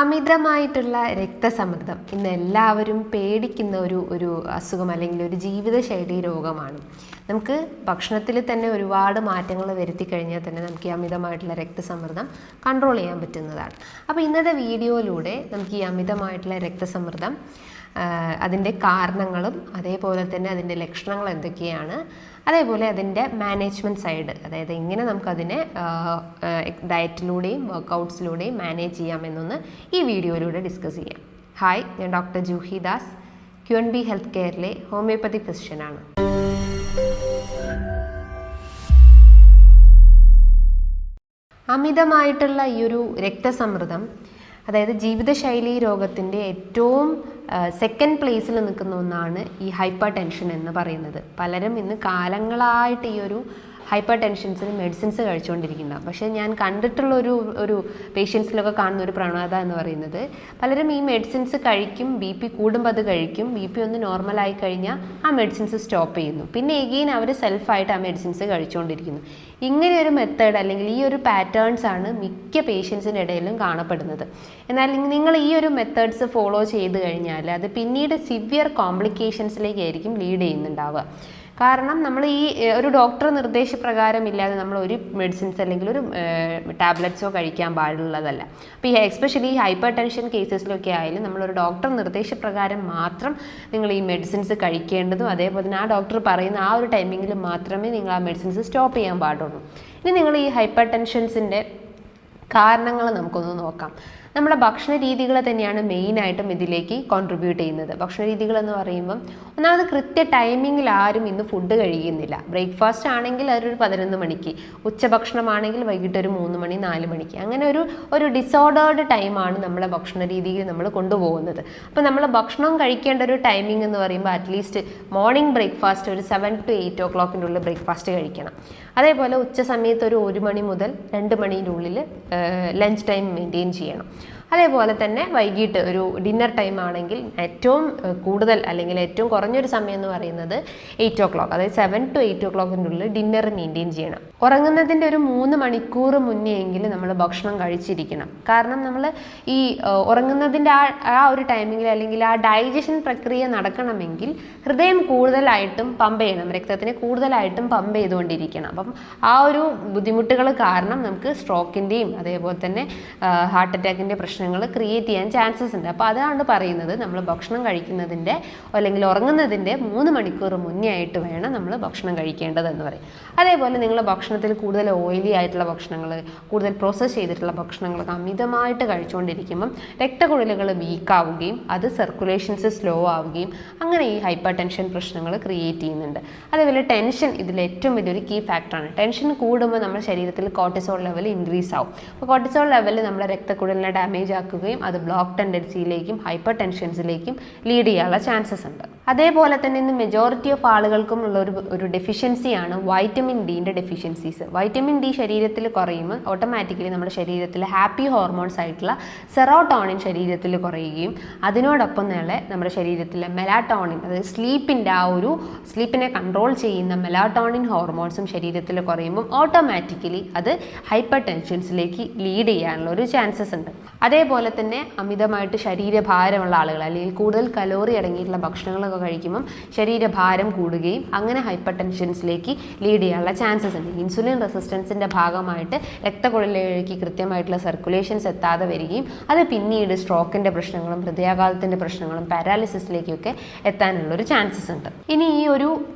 അമിതമായിട്ടുള്ള രക്തസമ്മർദ്ദം ഇന്ന് എല്ലാവരും പേടിക്കുന്ന ഒരു അസുഖം അല്ലെങ്കിൽ ഒരു ജീവിതശൈലി രോഗമാണ്. നമുക്ക് ഭക്ഷണത്തിൽ തന്നെ ഒരുപാട് മാറ്റങ്ങൾ വരുത്തി കഴിഞ്ഞാൽ തന്നെ നമുക്ക് ഈ അമിതമായിട്ടുള്ള രക്തസമ്മർദ്ദം കൺട്രോൾ ചെയ്യാൻ പറ്റുന്നതാണ്. അപ്പോൾ ഇന്നത്തെ വീഡിയോയിലൂടെ നമുക്ക് ഈ അമിതമായിട്ടുള്ള രക്തസമ്മർദ്ദം അതിൻ്റെ കാരണങ്ങളും അതേപോലെ തന്നെ അതിൻ്റെ ലക്ഷണങ്ങൾ എന്തൊക്കെയാണ്, അതേപോലെ അതിൻ്റെ മാനേജ്മെൻറ്റ് സൈഡ്, അതായത് എങ്ങനെ നമുക്കതിനെ ഡയറ്റിലൂടെയും വർക്കൗട്ട്സിലൂടെയും മാനേജ് ചെയ്യാമെന്നൊന്ന് ഈ വീഡിയോയിലൂടെ ഡിസ്കസ് ചെയ്യാം. ഹായ്, ഞാൻ doctor Juhi Das, QNB health കെയറിലെ ഹോമിയോപ്പതി ഫിസിഷ്യനാണ്. അമിതമായിട്ടുള്ള ഈ ഒരു രക്തസമ്മർദ്ദം, അതായത് ജീവിതശൈലി രോഗത്തിൻ്റെ ഏറ്റവും സെക്കൻഡ് പ്ലേസിൽ നിൽക്കുന്ന ഒന്നാണ് ഈ ഹൈപ്പർ ടെൻഷൻ എന്ന് പറയുന്നത്. പലരും ഇന്ന് കാലങ്ങളായിട്ട് ഈ ഒരു ഹൈപ്പർ ടെൻഷൻസിന് മെഡിസിൻസ് കഴിച്ചുകൊണ്ടിരിക്കുന്നത്. പക്ഷേ ഞാൻ കണ്ടിട്ടുള്ള ഒരു പേഷ്യൻസിലൊക്കെ കാണുന്ന ഒരു പ്രവണത എന്ന് പറയുന്നത്, പലരും ഈ മെഡിസിൻസ് കഴിക്കും, BP കൂടുമ്പോൾ അത് കഴിക്കും, BP ഒന്ന് നോർമലായി കഴിഞ്ഞാൽ ആ മെഡിസിൻസ് സ്റ്റോപ്പ് ചെയ്യുന്നു, പിന്നെ എഗെയിൻ അവർ സെൽഫായിട്ട് ആ മെഡിസിൻസ് കഴിച്ചുകൊണ്ടിരിക്കുന്നു. ഇങ്ങനെ ഒരു മെത്തേഡ് അല്ലെങ്കിൽ ഈ ഒരു പാറ്റേൺസ് ആണ് മിക്ക പേഷ്യൻസിൻ്റെ ഇടയിലും കാണപ്പെടുന്നത്. എന്നാൽ നിങ്ങൾ ഈ ഒരു മെത്തേഡ്സ് ഫോളോ ചെയ്ത് കഴിഞ്ഞാൽ അത് പിന്നീട് സിവിയർ കോംപ്ലിക്കേഷൻസിലേക്കായിരിക്കും ലീഡ് ചെയ്യുന്നുണ്ടാവുക. കാരണം നമ്മൾ ഈ ഒരു ഡോക്ടർ നിർദ്ദേശപ്രകാരം ഇല്ലാതെ നമ്മൾ ഒരു മെഡിസിൻസ് അല്ലെങ്കിൽ ഒരു ടാബ്ലറ്റ്സോ കഴിക്കാൻ പാടുള്ളതല്ല. അപ്പോൾ ഈ എസ്പെഷ്യലി ഈ ഹൈപ്പർ ടെൻഷൻ കേസസിലൊക്കെ ആയാലും നമ്മളൊരു ഡോക്ടർ നിർദ്ദേശപ്രകാരം മാത്രം നിങ്ങൾ ഈ മെഡിസിൻസ് കഴിക്കേണ്ടതും, അതേപോലെ തന്നെ ആ ഡോക്ടർ പറയുന്ന ആ ഒരു ടൈമിങ്ങിൽ മാത്രമേ നിങ്ങൾ ആ മെഡിസിൻസ് സ്റ്റോപ്പ് ചെയ്യാൻ പാടുള്ളൂ. ഇനി നിങ്ങൾ ഈ ഹൈപ്പർ ടെൻഷൻസിൻ്റെ കാരണങ്ങൾ നമുക്കൊന്ന് നോക്കാം. നമ്മുടെ ഭക്ഷണ രീതികൾ തന്നെയാണ് മെയിനായിട്ടും ഇതിലേക്ക് കോൺട്രിബ്യൂട്ട് ചെയ്യുന്നത്. ഭക്ഷണ രീതികൾ എന്ന് പറയുമ്പം ഒന്നാമത് കൃത്യ ടൈമിങ്ങിൽ ആരും ഇന്ന് ഫുഡ് കഴിക്കുന്നില്ല. ബ്രേക്ക്ഫാസ്റ്റ് ആണെങ്കിൽ അതൊരു 11 മണിക്ക്, ഉച്ചഭക്ഷണമാണെങ്കിൽ വൈകിട്ട് ഒരു 3 മണി 4 മണിക്ക്, അങ്ങനെ ഒരു ഡിസോർഡേർഡ് ടൈമാണ് നമ്മളെ ഭക്ഷണ രീതിയിൽ നമ്മൾ കൊണ്ടുപോകുന്നത്. അപ്പോൾ നമ്മൾ ഭക്ഷണം കഴിക്കേണ്ട ഒരു ടൈമിംഗ് എന്ന് പറയുമ്പോൾ അറ്റ്ലീസ്റ്റ് മോർണിംഗ് ബ്രേക്ക്ഫാസ്റ്റ് ഒരു 7 to 8 o'clock ഉള്ളിൽ ബ്രേക്ക്ഫാസ്റ്റ് കഴിക്കണം. അതേപോലെ ഉച്ച സമയത്ത് ഒരു 1 മണി മുതൽ 2 മണീൻ്റെ ഉള്ളിൽ ലഞ്ച് ടൈം മെയിൻറ്റെയിൻ ചെയ്യണം. അതേപോലെ തന്നെ വൈകിട്ട് ഒരു ഡിന്നർ ടൈം ആണെങ്കിൽ ഏറ്റവും കൂടുതൽ അല്ലെങ്കിൽ ഏറ്റവും കുറഞ്ഞൊരു സമയം എന്ന് പറയുന്നത് 8 o'clock, അതായത് 7 to 8 o'clock ഉള്ളിൽ ഡിന്നർ മെയിൻറ്റെയിൻ ചെയ്യണം. ഉറങ്ങുന്നതിൻ്റെ ഒരു 3 മണിക്കൂർ മുന്നേ എങ്കിലും നമ്മൾ ഭക്ഷണം കഴിച്ചിരിക്കണം. കാരണം നമ്മൾ ഈ ഉറങ്ങുന്നതിൻ്റെ ആ ഒരു ടൈമിങ്ങിൽ അല്ലെങ്കിൽ ആ ഡൈജഷൻ പ്രക്രിയ നടക്കണമെങ്കിൽ ഹൃദയം കൂടുതലായിട്ടും പമ്പ് ചെയ്യണം, രക്തത്തിനെ കൂടുതലായിട്ടും പമ്പ് ചെയ്തുകൊണ്ടിരിക്കണം. അപ്പം ആ ഒരു ബുദ്ധിമുട്ടുകൾ കാരണം നമുക്ക് സ്ട്രോക്കിൻ്റെയും അതേപോലെ തന്നെ ഹാർട്ട് അറ്റാക്കിൻ്റെ പ്രശ്നങ്ങൾ ക്രിയേറ്റ് ചെയ്യാൻ ചാൻസസ് ഉണ്ട്. അപ്പോൾ അതാണ് പറയുന്നത്, നമ്മൾ ഭക്ഷണം കഴിക്കുന്നതിൻ്റെ അല്ലെങ്കിൽ ഉറങ്ങുന്നതിൻ്റെ 3 മണിക്കൂർ മുന്നേ ആയിട്ട് വേണം നമ്മൾ ഭക്ഷണം കഴിക്കേണ്ടതെന്ന് പറയും. അതേപോലെ നിങ്ങൾ ഭക്ഷണത്തിൽ കൂടുതൽ ഓയിലി ആയിട്ടുള്ള ഭക്ഷണങ്ങൾ, കൂടുതൽ പ്രോസസ്സ് ചെയ്തിട്ടുള്ള ഭക്ഷണങ്ങളൊക്കെ അമിതമായിട്ട് കഴിച്ചുകൊണ്ടിരിക്കുമ്പം രക്തക്കുഴലുകൾ വീക്കാവുകയും അത് സർക്കുലേഷൻസ് സ്ലോ ആവുകയും അങ്ങനെ ഈ ഹൈപ്പർ ടെൻഷൻ പ്രശ്നങ്ങൾ ക്രിയേറ്റ് ചെയ്യുന്നുണ്ട്. അതേപോലെ ടെൻഷൻ ഇതിൽ ഏറ്റവും വലിയൊരു കീ ഫാക്ടറാണ്. ടെൻഷൻ കൂടുമ്പോൾ നമ്മുടെ ശരീരത്തിൽ കോർട്ടിസോൾ ലെവൽ ഇൻക്രീസ് ആവും. അപ്പോൾ കോർട്ടിസോൾ ലെവൽ നമ്മുടെ രക്തക്കുഴലിനെ ഡാമേജ് ആക്കുകയും അത് ബ്ലോക്ക് ടെൻഡൻസിയിലേക്കും ഹൈപ്പർ ടെൻഷൻസിലേക്കും ലീഡ് ചെയ്യാനുള്ള ചാൻസസ് ഉണ്ട്. അതേപോലെ തന്നെ ഇന്ന് മെജോറിറ്റി ഓഫ് ആളുകൾക്കും ഉള്ള ഒരു ഡെഫിഷ്യൻസിയാണ് വൈറ്റമിൻ ഡിൻ്റെ ഡെഫിഷ്യൻസീസ്. വൈറ്റമിൻ ഡി ശരീരത്തിൽ കുറയുമ്പോൾ ഓട്ടോമാറ്റിക്കലി നമ്മുടെ ശരീരത്തിൽ ഹാപ്പി ഹോർമോൺസ് ആയിട്ടുള്ള സെറോട്ടോണിൻ ശരീരത്തിൽ കുറയുകയും അതിനോടൊപ്പം തന്നെ നമ്മുടെ ശരീരത്തിലെ മെലാറ്റോണിൻ, അതായത് സ്ലീപ്പിനെ കൺട്രോൾ ചെയ്യുന്ന മെലാറ്റോണിൻ ഹോർമോൺസും ശരീരത്തിൽ കുറയുമ്പം ഓട്ടോമാറ്റിക്കലി അത് ഹൈപ്പർ ടെൻഷൻസിലേക്ക് ലീഡ് ചെയ്യാനുള്ള ഒരു ചാൻസസ് ഉണ്ട്. അതേപോലെ തന്നെ അമിതമായിട്ട് ശരീരഭാരമുള്ള ആളുകൾ അല്ലെങ്കിൽ കൂടുതൽ കലോറി അടങ്ങിയിട്ടുള്ള ഭക്ഷണങ്ങളൊക്കെ കഴിക്കുമ്പം ശരീരഭാരം കൂടുകയും അങ്ങനെ ഹൈപ്പർ ടെൻഷൻസിലേക്ക് ലീഡ് ചെയ്യാനുള്ള ചാൻസസ് ഉണ്ട്. ഇൻസുലിൻ റെസിസ്റ്റൻസിൻ്റെ ഭാഗമായിട്ട് രക്തക്കുഴലിലേക്ക് കൃത്യമായിട്ടുള്ള സർക്കുലേഷൻസ് എത്താതെ വരികയും അത് പിന്നീട് സ്ട്രോക്കിൻ്റെ പ്രശ്നങ്ങളും ഹൃദയാഘാതത്തിൻ്റെ പ്രശ്നങ്ങളും പാരാലിസിസിലേക്കൊക്കെ എത്താനുള്ളൊരു ചാൻസസ് ഉണ്ട്. ഇനി ഈ ഒരു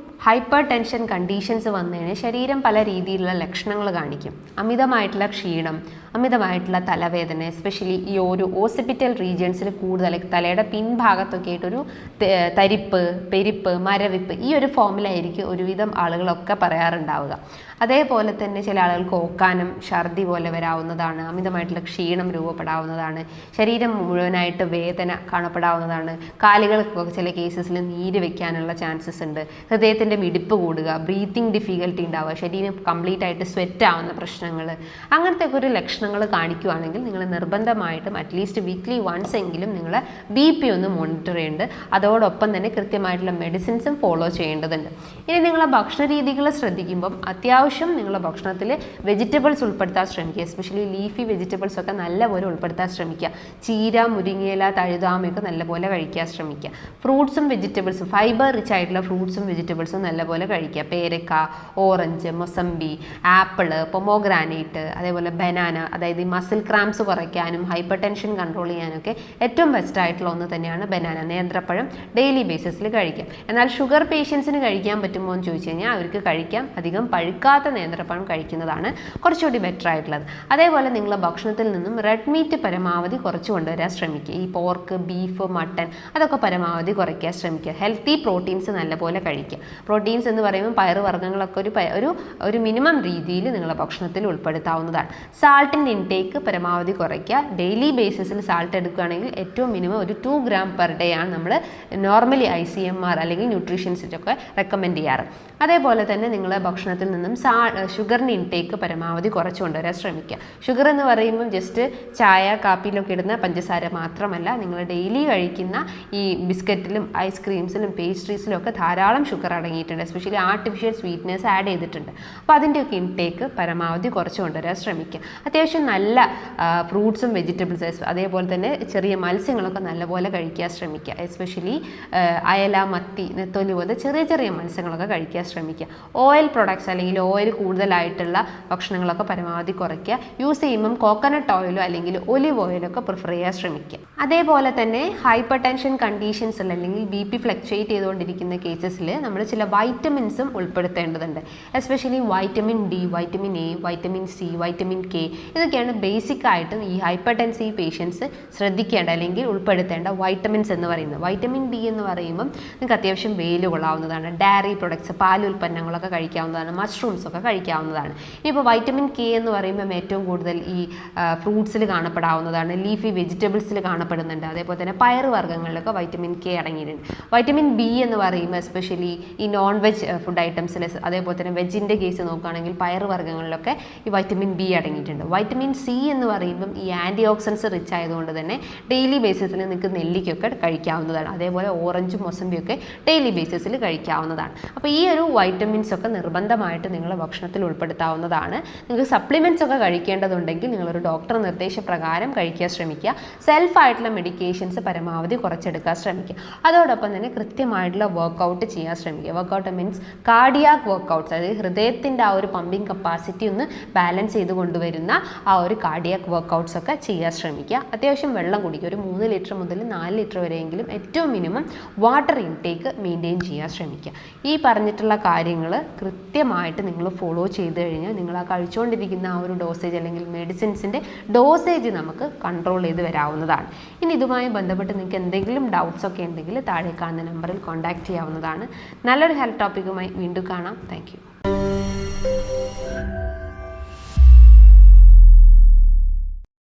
ഹൈപ്പർ ടെൻഷൻ കണ്ടീഷൻസ് വന്നതിന് ശരീരം പല രീതിയിലുള്ള ലക്ഷണങ്ങൾ കാണിക്കും. അമിതമായിട്ടുള്ള ക്ഷീണം, അമിതമായിട്ടുള്ള തലവേദന, എസ്പെഷ്യലി ഈ ഒരു ഓസിപിറ്റൽ റീജിയൻസിൽ കൂടുതൽ തലയുടെ പിൻഭാഗത്തൊക്കെ ആയിട്ടൊരു തരിപ്പ്, പെരിപ്പ്, മരവിപ്പ്, ഈ ഒരു ഫോമിലായിരിക്കും ഒരുവിധം ആളുകളൊക്കെ പറയാറുണ്ടാവുക. അതേപോലെ തന്നെ ചില ആളുകൾക്ക് ഓക്കാനം, ഛർദി പോലെ വരാവുന്നതാണ്, അമിതമായിട്ടുള്ള ക്ഷീണം രൂപപ്പെടാവുന്നതാണ്, ശരീരം മുഴുവനായിട്ട് വേദന കാണപ്പെടാവുന്നതാണ്, കാലുകൾക്കൊക്കെ ചില കേസസിൽ നീര് വെക്കാനുള്ള ചാൻസസ് ഉണ്ട്, ഹൃദയത്തിന് ഹൃദയത്തിൻ്റെ മിടിപ്പ് കൂടുക, ബ്രീത്തിങ് ഡിഫിക്കൽട്ടി ഉണ്ടാവുക, ശരീരം കംപ്ലീറ്റ് ആയിട്ട് സ്വെറ്റ് ആവുന്ന പ്രശ്നങ്ങൾ, അങ്ങനത്തെ ഒരു ലക്ഷണങ്ങൾ കാണിക്കുകയാണെങ്കിൽ നിങ്ങൾ നിർബന്ധമായിട്ടും അറ്റ്ലീസ്റ്റ് വീക്ക്ലി വൺസ് എങ്കിലും നിങ്ങൾ BP ഒന്ന് മോണിറ്റർ ചെയ്യുന്നുണ്ട്. അതോടൊപ്പം തന്നെ കൃത്യമായിട്ടുള്ള മെഡിസിൻസും ഫോളോ ചെയ്യേണ്ടതുണ്ട്. ഇനി നിങ്ങളെ ഭക്ഷണ രീതികൾ ശ്രദ്ധിക്കുമ്പം അത്യാവശ്യം നിങ്ങളുടെ ഭക്ഷണത്തിൽ വെജിറ്റബിൾസ് ഉൾപ്പെടുത്താൻ ശ്രമിക്കുക. എസ്പെഷ്യലി ലീഫി വെജിറ്റബിൾസ് ഒക്കെ നല്ലപോലെ ഉൾപ്പെടുത്താൻ ശ്രമിക്കുക. ചീര, മുരിങ്ങയില, തഴുതാമയൊക്കെ നല്ലപോലെ കഴിക്കാൻ ശ്രമിക്കുക. ഫ്രൂട്ട്സും വെജിറ്റബിൾസും, ഫൈബർ റിച്ച് ആയിട്ടുള്ള ഫ്രൂട്ട്സും വെജിറ്റബിൾസും നല്ലപോലെ കഴിക്കുക. പേരക്ക, ഓറഞ്ച്, മൊസംബി, ആപ്പിള്, പൊമോഗ്രാനൈറ്റ്, അതേപോലെ ബനാന, അതായത് ഈ മസിൽ ക്രാംസ് കുറയ്ക്കാനും ഹൈപ്പർ ടെൻഷൻ കൺട്രോൾ ചെയ്യാനൊക്കെ ഏറ്റവും ബെസ്റ്റ് ആയിട്ടുള്ള ഒന്ന് തന്നെയാണ് ബനാന, നേന്ത്രപ്പഴം ഡെയിലി ബേസിസിൽ കഴിക്കാം. എന്നാൽ ഷുഗർ പേഷ്യൻസിന് കഴിക്കാൻ പറ്റുമോ എന്ന് ചോദിച്ചു കഴിഞ്ഞാൽ അവർക്ക് കഴിക്കാം. അധികം പഴുക്കാത്ത നേന്ത്രപ്പഴം കഴിക്കുന്നതാണ് കുറച്ചുകൂടി ബെറ്റർ ആയിട്ടുള്ളത്. അതേപോലെ നിങ്ങൾ ഭക്ഷണത്തിൽ നിന്നും റെഡ് മീറ്റ് പരമാവധി കുറച്ച് കൊണ്ടുവരാൻ ശ്രമിക്കുക. ഈ പോർക്ക്, ബീഫ്, മട്ടൺ അതൊക്കെ പരമാവധി കുറയ്ക്കാൻ ശ്രമിക്കുക. ഹെൽത്തി പ്രോട്ടീൻസ് നല്ലപോലെ കഴിക്കുക. പ്രോട്ടീൻസ് എന്ന് പറയുമ്പോൾ പയറുവർഗ്ഗങ്ങളൊക്കെ ഒരു മിനിമം രീതിയിൽ നിങ്ങളുടെ ഭക്ഷണത്തിൽ ഉൾപ്പെടുത്താവുന്നതാണ്. സാൾട്ടിൻ്റെ ഇൻടേക്ക് പരമാവധി കുറയ്ക്കുക. ഡെയിലി ബേസിസിൽ സാൾട്ട് എടുക്കുകയാണെങ്കിൽ ഏറ്റവും മിനിമം ഒരു 2 gram per day ആണ് നമ്മൾ നോർമലി ICMR അല്ലെങ്കിൽ ന്യൂട്രീഷ്യൻസിറ്റൊക്കെ റെക്കമെൻഡ് ചെയ്യാറ്. അതേപോലെ തന്നെ നിങ്ങളെ ഭക്ഷണത്തിൽ നിന്നും ഷുഗറിൻ്റെ ഇൻടേക്ക് പരമാവധി കുറച്ച് കൊണ്ടുവരാൻ ശ്രമിക്കുക. ഷുഗർ എന്ന് പറയുമ്പോൾ ജസ്റ്റ് ചായ, കാപ്പിയിലൊക്കെ ഇടുന്ന പഞ്ചസാര മാത്രമല്ല, നിങ്ങൾ ഡെയിലി കഴിക്കുന്ന ഈ ബിസ്ക്കറ്റിലും ഐസ്ക്രീംസിലും പേസ്ട്രീസിലും ഒക്കെ ധാരാളം ഷുഗർ അടങ്ങിയിട്ടുണ്ട്. എസ്പെഷ്യലി ആർട്ടിഫിഷ്യൽ സ്വീറ്റ്നസ് ആഡ് ചെയ്തിട്ടുണ്ട്. അപ്പോൾ അതിൻ്റെയൊക്കെ ഇൻടേക്ക് പരമാവധി കുറച്ച് കൊണ്ടുവരാൻ ശ്രമിക്കുക. അത്യാവശ്യം നല്ല ഫ്രൂട്ട്സും വെജിറ്റബിൾസ്, അതേപോലെ തന്നെ ചെറിയ മത്സ്യങ്ങളൊക്കെ നല്ലപോലെ കഴിക്കാൻ ശ്രമിക്കുക. എസ്പെഷ്യലി അയല, മത്തി, നെത്തോലി പോലെ ചെറിയ ചെറിയ മത്സ്യങ്ങളൊക്കെ കഴിക്കാൻ ശ്രമിക്കുക. ഓയിൽ പ്രൊഡക്ട്സ് അല്ലെങ്കിൽ ഓയിൽ കൂടുതലായിട്ടുള്ള ഭക്ഷണങ്ങളൊക്കെ പരമാവധി കുറയ്ക്കുക. യൂസ് ചെയ്യുമ്പം കോക്കനട്ട് ഓയിലോ അല്ലെങ്കിൽ ഒലിവ് ഓയിലൊക്കെ പ്രിഫർ ചെയ്യാൻ ശ്രമിക്കുക. അതേപോലെ തന്നെ ഹൈപ്പർ ടെൻഷൻ കണ്ടീഷൻസിൽ അല്ലെങ്കിൽ BP ഫ്ലക്ച്വേറ്റ് ചെയ്തുകൊണ്ടിരിക്കുന്ന കേസസിൽ നമ്മൾ ചില വൈറ്റമിൻസും ഉൾപ്പെടുത്തേണ്ടതുണ്ട്. Especially vitamin D, vitamin A, vitamin C, vitamin K ഇതൊക്കെയാണ് ബേസിക് ആയിട്ടും ഈ ഹൈപ്പർ ടെൻസീവ് പേഷ്യൻസ് ശ്രദ്ധിക്കേണ്ട അല്ലെങ്കിൽ ഉൾപ്പെടുത്തേണ്ട വൈറ്റമിൻസ് എന്ന് പറയുന്നത്. വൈറ്റമിൻ D എന്ന് പറയുമ്പം നിങ്ങൾക്ക് അത്യാവശ്യം വെയിൽ കൊള്ളാവുന്നതാണ്. ഡയറി പ്രൊഡക്ട്സ്, പാലുൽപ്പന്നങ്ങളൊക്കെ കഴിക്കാവുന്നതാണ്. മഷ്റൂംസ് ഒക്കെ കഴിക്കാവുന്നതാണ്. ഇനിയിപ്പോൾ വൈറ്റമിൻ K എന്ന് പറയുമ്പം ഏറ്റവും കൂടുതൽ ഈ ഫ്രൂട്ട്സിൽ കാണപ്പെടാവുന്നതാണ്. ലീഫി വെജിറ്റബിൾസിൽ കാണപ്പെടുന്നുണ്ട്. അതേപോലെ തന്നെ പയറുവർഗ്ഗങ്ങളിലൊക്കെ വൈറ്റമിൻ K അടങ്ങിയിട്ടുണ്ട്. വൈറ്റമിൻ B എന്ന് പറയുമ്പോൾ എസ്പെഷ്യലി ഈ നോൺ വെജ് ഫുഡ് ഐറ്റംസിൽ, അതേപോലെ തന്നെ വെജിൻ്റെ കേസ് നോക്കുകയാണെങ്കിൽ പയറുവർഗ്ഗങ്ങളിലൊക്കെ ഈ വൈറ്റമിൻ B അടങ്ങിയിട്ടുണ്ട്. വൈറ്റമിൻ C എന്ന് പറയുമ്പം ഈ ആൻറ്റി ഓക്സിഡൻസ് റിച്ച് ആയതുകൊണ്ട് തന്നെ ഡെയിലി ബേസിസിൽ നിങ്ങൾക്ക് നെല്ലിക്കൊക്കെ കഴിക്കാവുന്നതാണ്. അതേപോലെ ഓറഞ്ചും മൊസംബിയൊക്കെ ഡെയിലി ബേസിസിൽ കഴിക്കാവുന്നതാണ്. അപ്പോൾ ഈ ഒരു വൈറ്റമിൻസ് ഒക്കെ നിർബന്ധമായിട്ട് നിങ്ങളുടെ ഭക്ഷണത്തിൽ ഉൾപ്പെടുത്താവുന്നതാണ്. നിങ്ങൾക്ക് സപ്ലിമെൻറ്റ്സ് ഒക്കെ കഴിക്കേണ്ടതുണ്ടെങ്കിൽ നിങ്ങളൊരു ഡോക്ടർ നിർദ്ദേശപ്രകാരം കഴിക്കാൻ ശ്രമിക്കുക. സെൽഫായിട്ടുള്ള മെഡിക്കേഷൻസ് പരമാവധി കുറച്ചെടുക്കാൻ ശ്രമിക്കുക. അതോടൊപ്പം തന്നെ കൃത്യമായിട്ടുള്ള വർക്കൗട്ട് ചെയ്യാൻ ശ്രമിക്കുക. വർക്കൗട്ട് മീൻസ് കാർഡിയാക് വർക്കൗട്ട്സ്, അതായത് ഹൃദയത്തിൻ്റെ ആ ഒരു പമ്പിങ് കപ്പാസിറ്റി ഒന്ന് ബാലൻസ് ചെയ്ത് കൊണ്ടുവരുന്ന ആ ഒരു കാർഡിയാക് വർക്കൗട്ട്സ് ഒക്കെ ചെയ്യാൻ ശ്രമിക്കുക. അത്യാവശ്യം വെള്ളം കുടിക്കുക. ഒരു 3 ലിറ്റർ മുതൽ 4 ലിറ്റർ വരെയെങ്കിലും ഏറ്റവും മിനിമം വാട്ടർ ഇൻടേക്ക് മെയിൻറ്റെയിൻ ചെയ്യാൻ ശ്രമിക്കുക. ഈ പറഞ്ഞിട്ടുള്ള കാര്യങ്ങൾ കൃത്യമായിട്ട് നിങ്ങൾ ഫോളോ ചെയ്ത് കഴിഞ്ഞാൽ നിങ്ങൾ ആ കഴിച്ചുകൊണ്ടിരിക്കുന്ന ആ ഒരു ഡോസേജ് അല്ലെങ്കിൽ മെഡിസിൻസിൻ്റെ ഡോസേജ് നമുക്ക് കൺട്രോൾ ചെയ്ത് വരാവുന്നതാണ്. ഇനി ഇതുമായി ബന്ധപ്പെട്ട് നിങ്ങൾക്ക് എന്തെങ്കിലും ഡൗട്ട്സ് ഒക്കെ ഉണ്ടെങ്കിൽ താഴെ കാണുന്ന നമ്പറിൽ കോൺടാക്റ്റ് ചെയ്യാവുന്നതാണ്. നല്ലൊരു ഹെൽത്ത് ടോപ്പിക്കുമായി വീണ്ടും കാണാം. Thank you.